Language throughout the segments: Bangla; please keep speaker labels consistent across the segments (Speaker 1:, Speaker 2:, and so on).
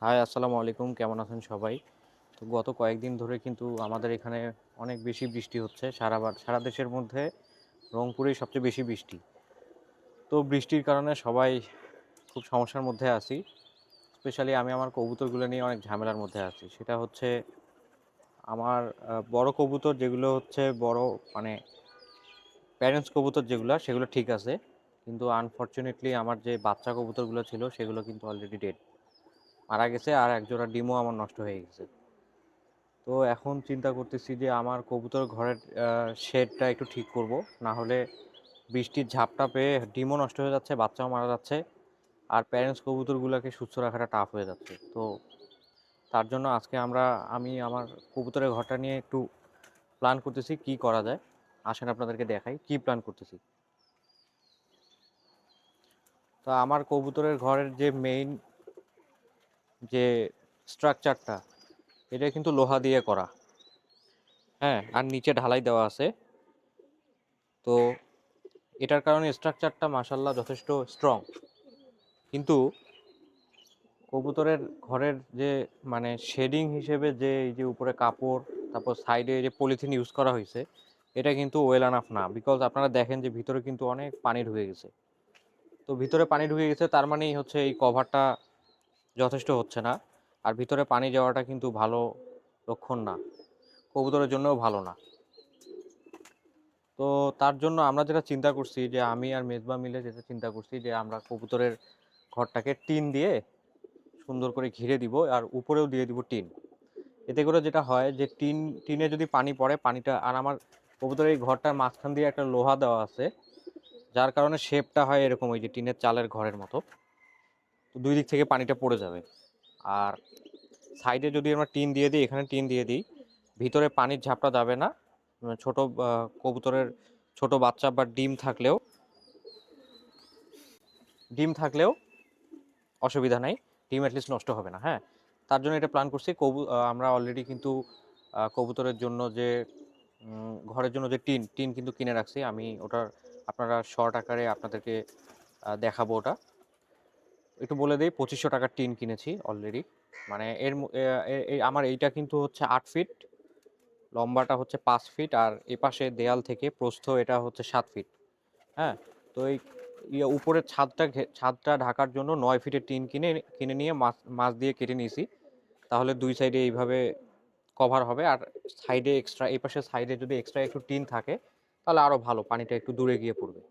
Speaker 1: হাই, আসসালামু আলাইকুম। কেমন আছেন সবাই? তো গত কয়েকদিন ধরে কিন্তু আমাদের এখানে অনেক বেশি বৃষ্টি হচ্ছে। সারা দেশের মধ্যে রংপুরেই সবচেয়ে বেশি বৃষ্টি। তো বৃষ্টির কারণে সবাই খুব সমস্যার মধ্যে আছি। স্পেশালি আমি আমার কবুতরগুলো নিয়ে অনেক ঝামেলার মধ্যে আছি। সেটা হচ্ছে আমার বড় কবুতর যেগুলো হচ্ছে বড় মানে প্যারেন্টস কবুতর যেগুলা সেগুলো ঠিক আছে। কিন্তু আনফরচুনেটলি আমার যে বাচ্চা কবুতরগুলো ছিল সেগুলো কিন্তু অলরেডি ডেড। মারা গেছে আর এক জোড়া ডিমও আমার নষ্ট হয়ে গেছে। তো এখন চিন্তা করতেছি যে আমার কবুতর ঘরের শেডটা একটু ঠিক করব, না হলে বৃষ্টির ঝাপটা পেয়ে ডিমও নষ্ট হয়ে যাচ্ছে, বাচ্চাও মারা যাচ্ছে, আর প্যারেন্টস কবুতরগুলোকে সুস্থ রাখাটা টাফ হয়ে যাচ্ছে। তো তার জন্য আজকে আমি আমার কবুতরের ঘরটা নিয়ে একটু প্ল্যান করতেছি কি করা যায়। আসেন আপনাদেরকে দেখাই কি প্ল্যান করতেছি। তো আমার কবুতরের ঘরের যে মেইন যে স্ট্রাকচারটা, এটা কিন্তু লোহা দিয়ে করা। হ্যাঁ, আর নিচে ঢালাই দেওয়া আছে। তো এটার কারণে স্ট্রাকচারটা মাশাআল্লাহ যথেষ্ট স্ট্রং। কিন্তু কবুতরের ঘরের যে মানে শেডিং হিসেবে যে এই যে উপরে কাপড়, তারপর সাইডে যে পলিথিন ইউজ করা হয়েছে, এটা কিন্তু ওয়েল এনাফ না। বিকজ আপনারা দেখেন যে ভিতরে কিন্তু অনেক পানি ঢুকে গেছে। তো ভিতরে পানি ঢুকে গেছে তার মানেই হচ্ছে এই কভারটা যথেষ্ট হচ্ছে না। আর ভিতরে পানি যাওয়াটা কিন্তু ভালো লক্ষণ না, কবুতরের জন্যও ভালো না। তো তার জন্য আমরা যেটা চিন্তা করছি যে আমি আর মেজবা মিলে যেটা চিন্তা করছি যে আমরা কবুতরের ঘরটাকে টিন দিয়ে সুন্দর করে ঘিরে দিব, আর উপরেও দিয়ে দিব টিন। এতে করে যেটা হয় যে টিনে যদি পানি পড়ে, পানিটা আর আমার কবুতরের এই ঘরটার মাঝখান দিয়ে একটা লোহা দেওয়া আছে, যার কারণে শেপটা হয় এরকম ওই যে টিনের চালের ঘরের মতো। তো দুই দিক থেকে পানিটা পড়ে যাবে। আর সাইডে যদি আমরা টিন দিয়ে দিই, এখানে টিন দিয়ে দিই, ভিতরে পানির ঝাপটা যাবে না। ছোট কবুতরের ছোট বাচ্চা বা ডিম থাকলেও অসুবিধা নাই, ডিম অ্যাটলিস্ট নষ্ট হবে না। হ্যাঁ, তার জন্য এটা প্ল্যান করছি। আমরা অলরেডি কিন্তু কবুতরের জন্য যে ঘরের জন্য যে টিন টিন কিন্তু কিনে রাখছি আমি। ওটার আপনারা শর্ট আকারে আপনাদেরকে দেখাবো। ওটা একটু বলে দিই, 2500 টাকার টিন কিনেছি অলরেডি। মানে আমার এইটা কিন্তু হচ্ছে 8 ফিট, লম্বাটা হচ্ছে 5 ফিট, আর এপাশে দেয়াল থেকে প্রস্থ এটা হচ্ছে 7 ফিট। হ্যাঁ, তো এই উপরের ছাদটা ঢাকার জন্য 9 ফিটের টিন কিনে কিনে নিয়ে মাছ মাছ দিয়ে কেটে নিয়েছি। তাহলে দুই সাইডে এইভাবে কভার হবে। আর সাইডে এক্সট্রা, এই পাশে সাইডে যদি এক্সট্রা একটু টিন থাকে তাহলে আরো ভালো, পানিটা একটু দূরে গিয়ে পড়বে।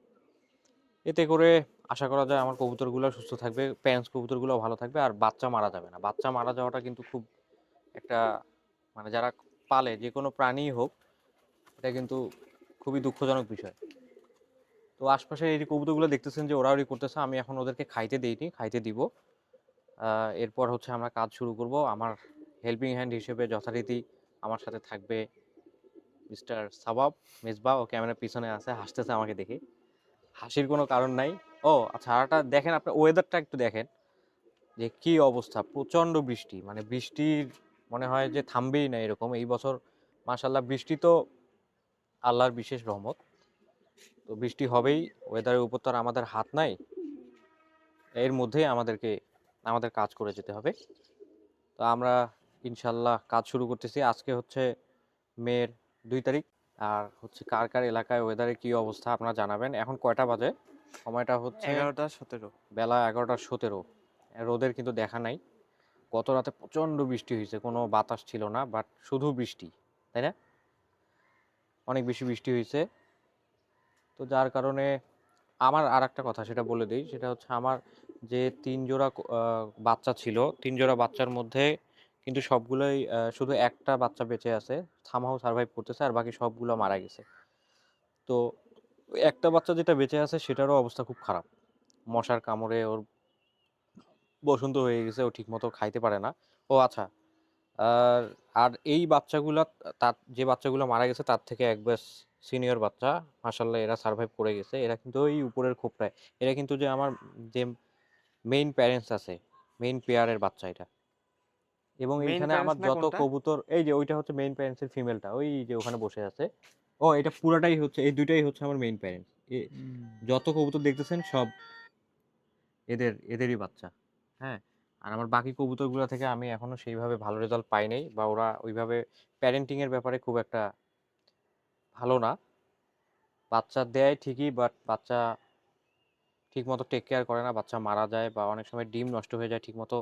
Speaker 1: এতে করে আশা করা যায় আমার কবুতরগুলো সুস্থ থাকবে, প্যারেন্টস কবুতরগুলো ভালো থাকবে, আর বাচ্চা মারা যাবে না। বাচ্চা মারা যাওয়াটা কিন্তু খুব একটা মানে যারা পালে যে কোনো প্রাণীই হোক, এটা কিন্তু খুবই দুঃখজনক বিষয়। তো আশপাশে এই যে কবুতরগুলো দেখতেছেন যে ওড়াউড়ি করতেছে, আমি এখন ওদেরকে খাইতে দেইনি, খাইতে দিব। এরপর হচ্ছে আমরা কাজ শুরু করব। আমার হেল্পিং হ্যান্ড হিসেবে যথারীতি আমার সাথে থাকবে মিস্টার সাবাব, মেজবা। ও ক্যামেরার পিছনে আছে, হাসতেছে আমাকে দেখে। হাসির কোনো কারণ নাই। ও আচ্ছা, আরটা দেখেন, আপনার ওয়েদারটা একটু দেখেন যে কি অবস্থা। প্রচণ্ড বৃষ্টি, মানে বৃষ্টির মনে হয় যে থামবেই না এরকম এই বছর। মাশাল্লাহ, বৃষ্টি তো আল্লাহর বিশেষ রহমত। তো বৃষ্টি হবেই, ওয়েদারের উপর তো আর আমাদের হাত নাই। এর মধ্যেই আমাদের কাজ করে যেতে হবে। তো আমরা ইনশাল্লাহ কাজ শুরু করতেছি। আজকে হচ্ছে মের 2 তারিখ। আর হচ্ছে কার কার এলাকায় ওয়েদারের কী অবস্থা আপনারা জানাবেন। এখন কয়টা বাজে? সময়টা হচ্ছে
Speaker 2: 11টা 17।
Speaker 1: বেলা 11টা 17। রোদের কিন্তু দেখা নাই। গত রাতে প্রচণ্ড বৃষ্টি হয়েছে, কোনো বাতাস ছিল না, বাট শুধু বৃষ্টি, তাই না? অনেক বেশি বৃষ্টি হয়েছে। তো যার কারণে আমার আর একটা কথা সেটা বলে দিই, সেটা হচ্ছে আমার যে 3 জোড়া বাচ্চা ছিল, 3 জোড়া বাচ্চার মধ্যে কিন্তু সবগুলোই শুধু একটা বাচ্চা বেঁচে আছে, সামহাউ সার্ভাইভ করতেছে, আর বাকি সবগুলো মারা গেছে। তো ওই একটা বাচ্চা যেটা বেঁচে আছে সেটারও অবস্থা খুব খারাপ। মশার কামড়ে ওর বসন্ত হয়ে গেছে, ও ঠিকমতো খাইতে পারে না। ও আচ্ছা, আর আর এই বাচ্চাগুলা, তার যে বাচ্চাগুলো মারা গেছে তার থেকে এক ব্যাচ সিনিয়র বাচ্চা, মাশাল্লাহ এরা সার্ভাইভ করে গেছে। এরা কিন্তু ওই উপরের খোপটায়, এরা কিন্তু যে আমার যে মেইন প্যারেন্টস আছে, মেইন পেয়ারের বাচ্চা এটা। এবং
Speaker 2: মেইন
Speaker 1: এইখানে আমার
Speaker 2: প্যারেন্টস না
Speaker 1: যত
Speaker 2: কোনটা?
Speaker 1: কবুতর, এই যে ওইটা হচ্ছে মেইন প্যারেন্টসের ফিমেলটা, ওই যে ওখানে বসে আছে। ও এটা পুরাটাই হচ্ছে, এই দুইটাই হচ্ছে আমার মেইন প্যারেন্টস।
Speaker 2: হুম।
Speaker 1: যত কবুতর দেখতেছেন সব এদেরই বাচ্চা। হ্যাঁ, আর আমার বাকি কবুতরগুলো থেকে আমি এখনো সেইভাবে ভালো রেজাল্ট পাই নাই, বা ওরা ওইভাবে প্যারেন্টিং এর ব্যাপারে খুব একটা ভালো না। বাচ্চা দেয় ঠিকই, বাট বাচ্চা ঠিক মতো টেক কেয়ার করে না, বাচ্চা মারা যায় বা অনেক সময় ডিম নষ্ট হয়ে যায়, ঠিক মতো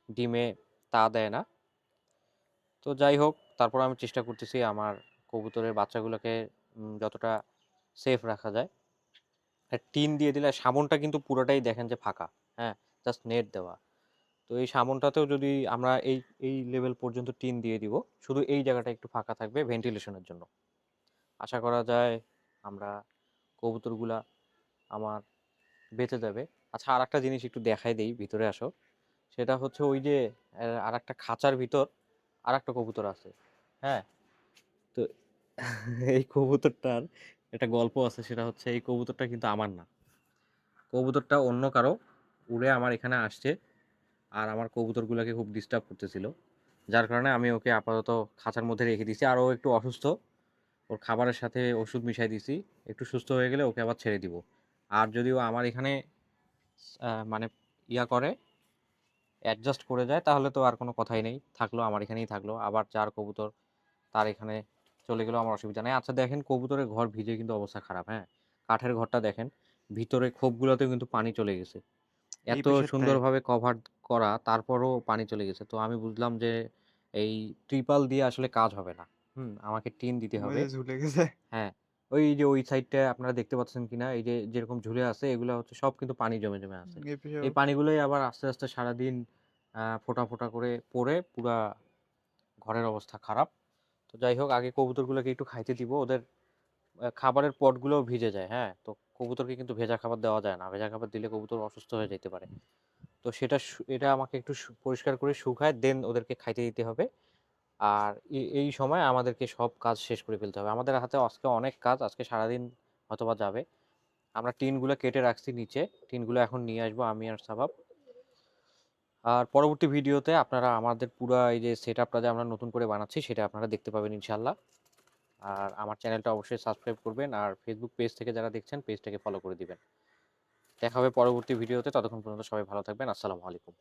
Speaker 1: ডিমে তা দেয় না। তো যাই হোক, তারপর আমি চেষ্টা করতেছি আমার কবুতরের বাচ্চাগুলোকে যতটা সেফ রাখা যায়। টিন দিয়ে দিলে সামনটা কিন্তু পুরোটাই দেখেন যে ফাঁকা, হ্যাঁ, জাস্ট নেট দেওয়া। তো এই সামনটাতেও যদি আমরা এই এই লেভেল পর্যন্ত টিন দিয়ে দিব, শুধু এই জায়গাটা একটু ফাঁকা থাকবে ভেন্টিলেশনের জন্য। আশা করা যায় আমরা কবুতরগুলা আমার বেঁচে যাবে। আচ্ছা, আর একটা জিনিস একটু দেখাই দেই, ভিতরে আসো। সেটা হচ্ছে ওই যে আর একটা খাঁচার ভিতর আর একটা কবুতর আছে, হ্যাঁ। তো এই কবুতরটার একটা গল্প আছে, সেটা হচ্ছে এই কবুতরটা কিন্তু আমার না, কবুতরটা অন্য কারো, উড়ে আমার এখানে আসছে আর আমার কবুতরগুলোকে খুব ডিস্টার্ব করতেছিল, যার কারণে আমি ওকে আপাতত খাঁচার মধ্যে রেখে দিছি। আর ও একটু অসুস্থ, ওর খাবারের সাথে ওষুধ মিশাই দিছি, একটু সুস্থ হয়ে গেলে ওকে আবার ছেড়ে দিব। আর যদি ও আমার এখানে মানে ইয়া করে, অ্যাডজাস্ট করে যায়, তাহলে তো আর কোনো কথাই নেই, থাকলো আমার এখানেই থাকলো। আবার যার কবুতর তার এখানে চলে গেলেও আমার অসুবিধা নেই। আচ্ছা দেখেন, কবুতরের ঘর ভিজে কিন্তু অবস্থা খারাপ, হ্যাঁ। কাঠের ঘরটা দেখেন, ভিতরে খোপগুলোতেও কিন্তু পানি চলে গেছে।
Speaker 2: এই
Speaker 1: এত
Speaker 2: পেশারটায়
Speaker 1: সুন্দরভাবে কভার করা, তারপরও পানি চলে গেছে। তো আমি বুঝলাম যে এই ট্রিপাল দিয়ে আসলে কাজ হবে না। আমাকে টিন দিতে
Speaker 2: ওই
Speaker 1: হবে।
Speaker 2: যে ঝুলে গেছে।
Speaker 1: হ্যাঁ, ওই যে ওই সাইডটা আপনারা দেখতে পাচ্ছেন কিনা, এই যে যেরকম ঝুলে আছে, এগুলো হচ্ছে সব কিন্তু পানি জমে জমে আছে।
Speaker 2: এই পেশার
Speaker 1: এই পানিগুলোই আবার আস্তে আস্তে সারাদিন ফোঁটা ফোঁটা করে পড়ে পুরা ঘরের অবস্থা খারাপ। তো যাই হোক, আগে কবুতরগুলোকে একটু খাইতে দিব। ওদের খাবারের পটগুলোও ভিজে যায়, হ্যাঁ। তো কবুতরকে কিন্তু ভেজা খাবার দেওয়া যায় না, ভেজা খাবার দিলে কবুতর অসুস্থ হয়ে যেতে পারে। তো এটা আমাকে একটু পরিষ্কার করে শুকায় দেন ওদেরকে খাইতে দিতে হবে। আর এই সময় আমাদেরকে সব কাজ শেষ করে ফেলতে হবে। আমাদের হাতে আজকে অনেক কাজ, আজকে সারাদিন হয়তোবা যাবে। আমরা টিনগুলো কেটে রাখছি নিচে, টিনগুলো এখন নিয়ে আসবো আমি আর সাবাব। আর পরবর্তী ভিডিওতে আপনারা আমাদের পুরা এই যে সেট আপটা যে আমরা নতুন করে বানাচ্ছি, সেটা আপনারা দেখতে পাবেন ইনশাল্লাহ। আর আমার চ্যানেলটা অবশ্যই সাবস্ক্রাইব করবেন, আর ফেসবুক পেজ থেকে যারা দেখছেন পেজটাকে ফলো করে দিবেন। দেখা হবে পরবর্তী ভিডিওতে, ততক্ষণ পর্যন্ত সবাই ভালো থাকবেন। আসসালামু আলাইকুম।